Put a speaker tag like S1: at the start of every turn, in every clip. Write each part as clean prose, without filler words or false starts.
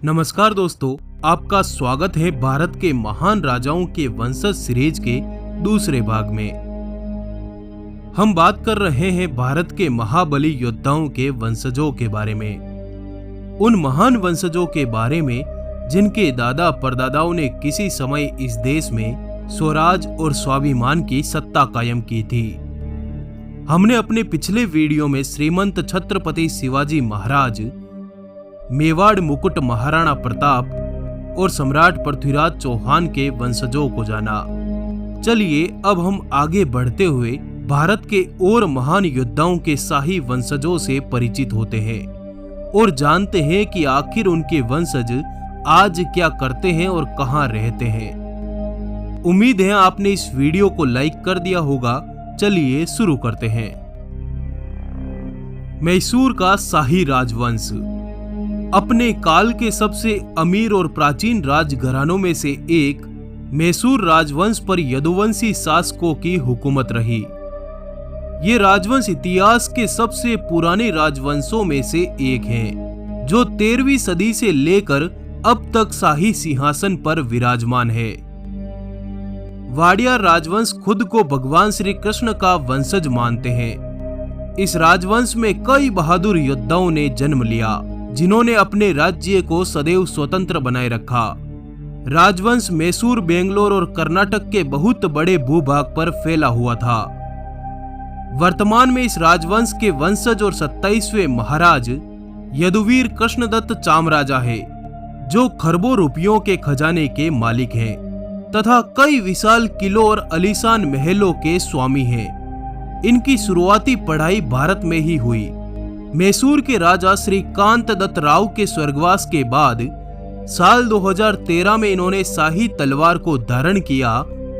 S1: नमस्कार दोस्तों, आपका स्वागत है भारत के महान राजाओं के वंशज सीरीज के दूसरे भाग में। हम बात कर रहे हैं भारत के महाबली योद्धाओं के वंशजों के बारे में। उन महान वंशजों के बारे में जिनके दादा परदादाओं ने किसी समय इस देश में स्वराज और स्वाभिमान की सत्ता कायम की थी। हमने अपने पिछले वीडियो में श्रीमंत छत्रपति शिवाजी महाराज, मेवाड़ मुकुट महाराणा प्रताप और सम्राट पृथ्वीराज चौहान के वंशजों को जाना। चलिए अब हम आगे बढ़ते हुए भारत के और महान योद्धाओं के शाही वंशजों से परिचित होते हैं और जानते हैं कि आखिर उनके वंशज आज क्या करते हैं और कहां रहते हैं। उम्मीद है आपने इस वीडियो को लाइक कर दिया होगा। चलिए शुरू करते हैं। मैसूर का शाही राजवंश अपने काल के सबसे अमीर और प्राचीन राजघरानों में से एक मैसूर राजवंश पर यदुवंशी शासकों की हुकूमत रही। ये राजवंश इतिहास के सबसे पुराने राजवंशों में से एक है, जो 13वीं सदी से लेकर अब तक शाही सिंहासन पर विराजमान है। वाडिया राजवंश खुद को भगवान श्री कृष्ण का वंशज मानते हैं। इस राजवंश में कई बहादुर योद्धाओं ने जन्म लिया, जिन्होंने अपने राज्य को सदैव स्वतंत्र बनाए रखा। राजवंश मैसूर, बेंगलोर और कर्नाटक के बहुत बड़े भूभाग पर फैला हुआ था। वर्तमान में इस राजवंश के वंशज और 27वें महाराज यदुवीर कृष्णदत्त चामराजा है, जो खरबों रुपयों के खजाने के मालिक हैं तथा कई विशाल किलों और आलीशान महलों के स्वामी हैं। इनकी शुरुआती पढ़ाई भारत में ही हुई। मैसूर के राजा श्री कांत दत्त राव के स्वर्गवास के बाद साल 2013 में इन्होंने शाही तलवार को धारण किया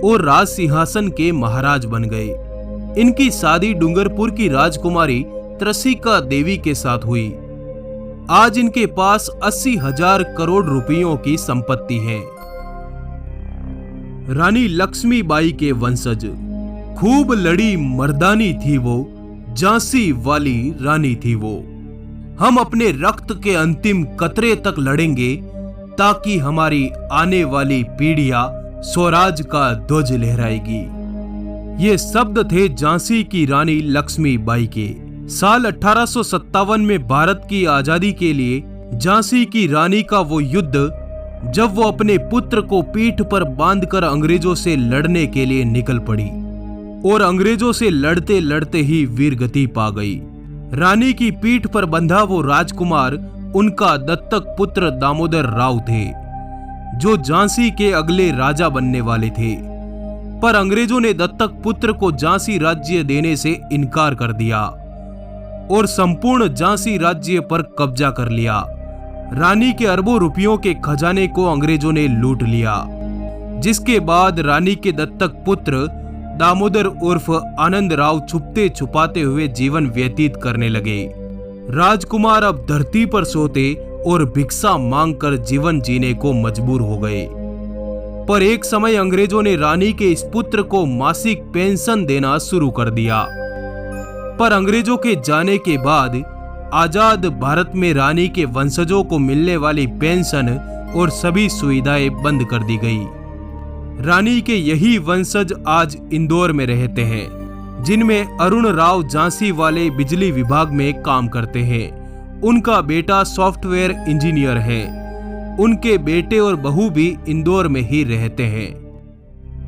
S1: और राज सिंहासन के महाराज बन गए। इनकी शादी डूंगरपुर की राजकुमारी त्रसिका देवी के साथ हुई। आज इनके पास 80,000 करोड़ रुपयों की संपत्ति है। रानी लक्ष्मीबाई के वंशज खूब लड़ी मर्दानी थी वो, झांसी वाली रानी थी वो। हम अपने रक्त के अंतिम कतरे तक लड़ेंगे ताकि हमारी आने वाली पीढ़ियां स्वराज का ध्वज लहराएगी। ये शब्द थे झांसी की रानी लक्ष्मीबाई के। साल 1857 में भारत की आजादी के लिए झांसी की रानी का वो युद्ध, जब वो अपने पुत्र को पीठ पर बांधकर अंग्रेजों से लड़ने के लिए निकल पड़ी और अंग्रेजों से लड़ते लड़ते ही वीरगति पा गई। रानी की पीठ पर बंधा वो राजकुमार उनका दत्तक पुत्र दामोदर राव थे, जो झांसी के अगले राजा बनने वाले थे। पर अंग्रेजों ने दत्तक पुत्र को झांसी राज्य देने से इनकार कर दिया और संपूर्ण झांसी राज्य पर कब्जा कर लिया। रानी के अरबों रुपयों के खजाने को अंग्रेजों ने लूट लिया, जिसके बाद रानी के दत्तक पुत्र दामोदर उर्फ आनंद राव छुपते छुपाते हुए जीवन व्यतीत करने लगे। राजकुमार अब धरती पर सोते और भिक्षा मांगकर जीवन जीने को मजबूर हो गए। पर एक समय अंग्रेजों ने रानी के इस पुत्र को मासिक पेंशन देना शुरू कर दिया। पर अंग्रेजों के जाने के बाद आजाद भारत में रानी के वंशजों को मिलने वाली पेंशन और सभी सुविधाएं बंद कर दी गई। रानी के यही वंशज आज इंदौर में रहते हैं, जिनमें अरुण राव झांसी वाले बिजली विभाग में काम करते हैं। उनका बेटा सॉफ्टवेयर इंजीनियर है। उनके बेटे और बहू भी इंदौर में ही रहते हैं।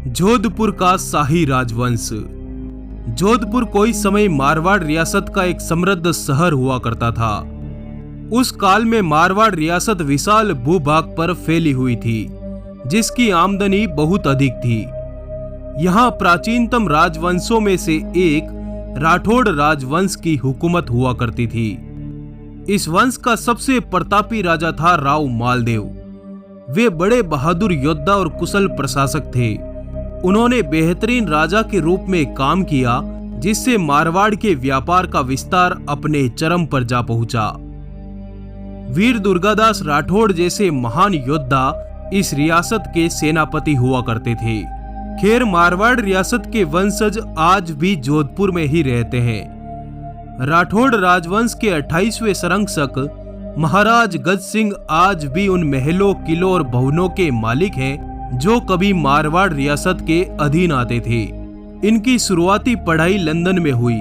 S1: जोधपुर का शाही राजवंश। जोधपुर कोई समय मारवाड़ रियासत का एक समृद्ध शहर हुआ करता था। उस काल में मारवाड़ रियासत विशाल भूभाग पर फैली हुई थी, जिसकी आमदनी बहुत अधिक थी। यहाँ प्राचीनतम राजवंशों में से एक राठौड़ राजवंश की हुकूमत हुआ करती थी। इस वंश का सबसे प्रतापी राजा था राव मालदेव। वे बड़े बहादुर योद्धा और कुशल प्रशासक थे। उन्होंने बेहतरीन राजा के रूप में काम किया, जिससे मारवाड़ के व्यापार का विस्तार अपने चरम पर जा पहुंचा। वीर दुर्गादास राठौड़ जैसे महान योद्धा इस रियासत के सेनापति हुआ करते थे। खैर, मारवाड़ रियासत के वंशज आज भी जोधपुर में ही रहते हैं। राठौड़ राजवंश के 28वें संरक्षक महाराज गज सिंह आज भी उन महलों, किलों और भवनों के मालिक हैं जो कभी मारवाड़ रियासत के अधीन आते थे। इनकी शुरुआती पढ़ाई लंदन में हुई,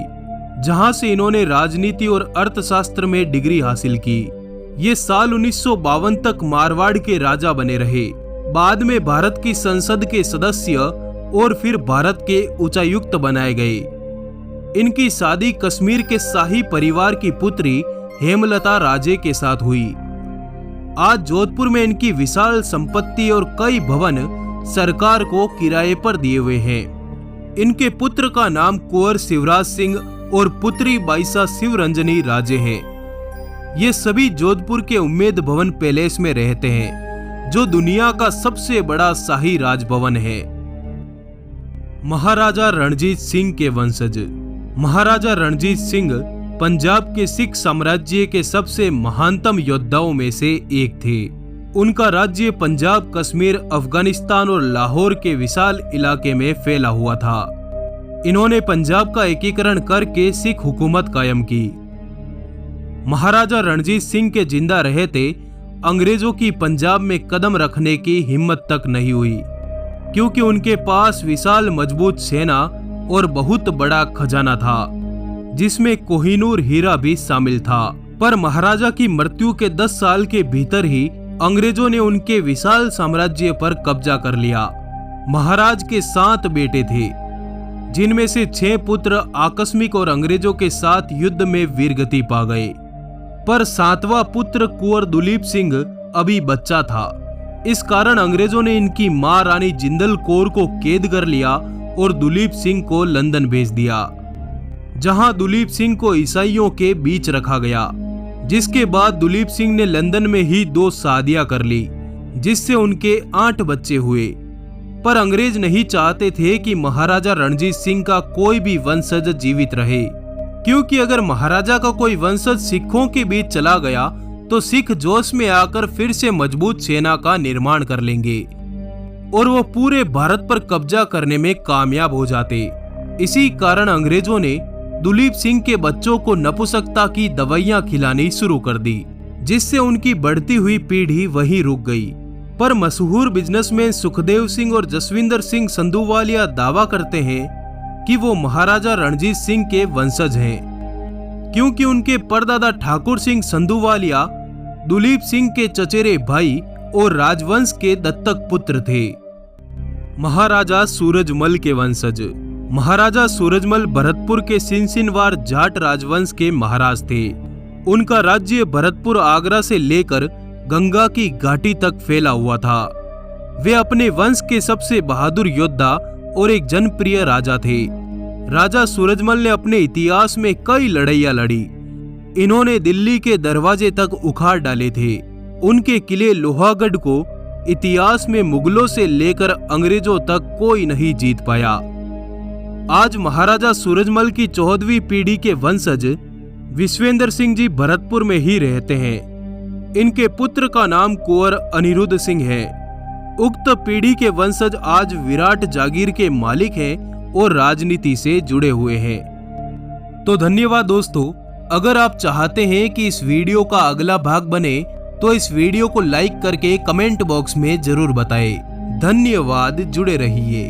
S1: जहां से इन्होंने राजनीति और अर्थशास्त्र में डिग्री हासिल की। ये साल 1952 तक मारवाड़ के राजा बने रहे। बाद में भारत की संसद के सदस्य और फिर भारत के उच्चायुक्त बनाए गए। इनकी शादी कश्मीर के शाही परिवार की पुत्री हेमलता राजे के साथ हुई। आज जोधपुर में इनकी विशाल संपत्ति और कई भवन सरकार को किराए पर दिए हुए हैं। इनके पुत्र का नाम कुंवर शिवराज सिंह और पुत्री बाईसा शिवरंजनी राजे हैं। ये सभी जोधपुर के उम्मेद भवन पैलेस में रहते हैं, जो दुनिया का सबसे बड़ा शाही राजभवन है। महाराजा रणजीत सिंह के वंशज। महाराजा रणजीत सिंह पंजाब के सिख साम्राज्य के सबसे महानतम योद्धाओं में से एक थे। उनका राज्य पंजाब, कश्मीर, अफगानिस्तान और लाहौर के विशाल इलाके में फैला हुआ था। इन्होंने पंजाब का एकीकरण करके सिख हुकूमत कायम की। महाराजा रणजीत सिंह के जिंदा रहते अंग्रेजों की पंजाब में कदम रखने की हिम्मत तक नहीं हुई, क्योंकि उनके पास विशाल मजबूत सेना और बहुत बड़ा खजाना था, जिसमें कोहिनूर हीरा भी शामिल था। पर महाराजा की मृत्यु के 10 साल के भीतर ही अंग्रेजों ने उनके विशाल साम्राज्य पर कब्जा कर लिया। महाराज के 7 बेटे थे, जिनमें से 6 पुत्र आकस्मिक और अंग्रेजों के साथ युद्ध में वीरगति पा गए। पर 7वां पुत्र कुंवर दुलीप सिंह अभी बच्चा था। इस कारण अंग्रेजों ने इनकी मां रानी जिंदल कौर को कैद कर लिया और दुलीप सिंह को लंदन भेज दिया, जहां दुलीप सिंह को ईसाइयों के बीच रखा गया। जिसके बाद दुलीप सिंह ने लंदन में ही 2 शादियां कर ली, जिससे उनके 8 बच्चे हुए। पर अंग्रेज नहीं चाहते थे कि महाराजा रणजीत सिंह का कोई भी वंशज जीवित रहे, क्योंकि अगर महाराजा का कोई वंशज सिखों के बीच चला गया तो सिख जोश में आकर फिर से मजबूत सेना का निर्माण कर लेंगे और वो पूरे भारत पर कब्जा करने में कामयाब हो जाते। इसी कारण अंग्रेजों ने दुलीप सिंह के बच्चों को नपुंसकता की दवाइयां खिलानी शुरू कर दी, जिससे उनकी बढ़ती हुई पीढ़ी वहीं रुक गई। पर मशहूर बिजनेसमैन सुखदेव सिंह और जसविंदर सिंह संधूवालिया दावा करते हैं कि वो महाराजा रणजीत सिंह के वंशज हैं, क्योंकि उनके परदादा ठाकुर सिंह संधूवालिया दुलीप सिंह के चचेरे भाई और राजवंश के दत्तक पुत्र थे। महाराजा सूरजमल के वंशज। महाराजा सूरजमल भरतपुर के सिनसिनवार जाट राजवंश के महाराज थे। उनका राज्य भरतपुर आगरा से लेकर गंगा की घाटी तक फैला हुआ था। वे अपने वंश के सबसे बहादुर योद्धा और एक जनप्रिय राजा थे। राजा सूरजमल ने अपने इतिहास में कई लड़ाइयां लड़ी। इन्होंने दिल्ली के दरवाजे तक उखाड़ डाले थे। उनके किले लोहागढ़ को इतिहास में मुगलों से लेकर अंग्रेजों तक कोई नहीं जीत पाया। आज महाराजा सूरजमल की 14वीं पीढ़ी के वंशज विश्वेंद्र सिंह जी भरतपुर में ही रहते हैं। इनके पुत्र का नाम कुंवर अनिरुद्ध सिंह है। उक्त पीढ़ी के वंशज आज विराट जागीर के मालिक हैं और राजनीति से जुड़े हुए हैं। तो धन्यवाद दोस्तों। अगर आप चाहते हैं कि इस वीडियो का अगला भाग बने तो इस वीडियो को लाइक करके कमेंट बॉक्स में जरूर बताएं। धन्यवाद, जुड़े रहिए।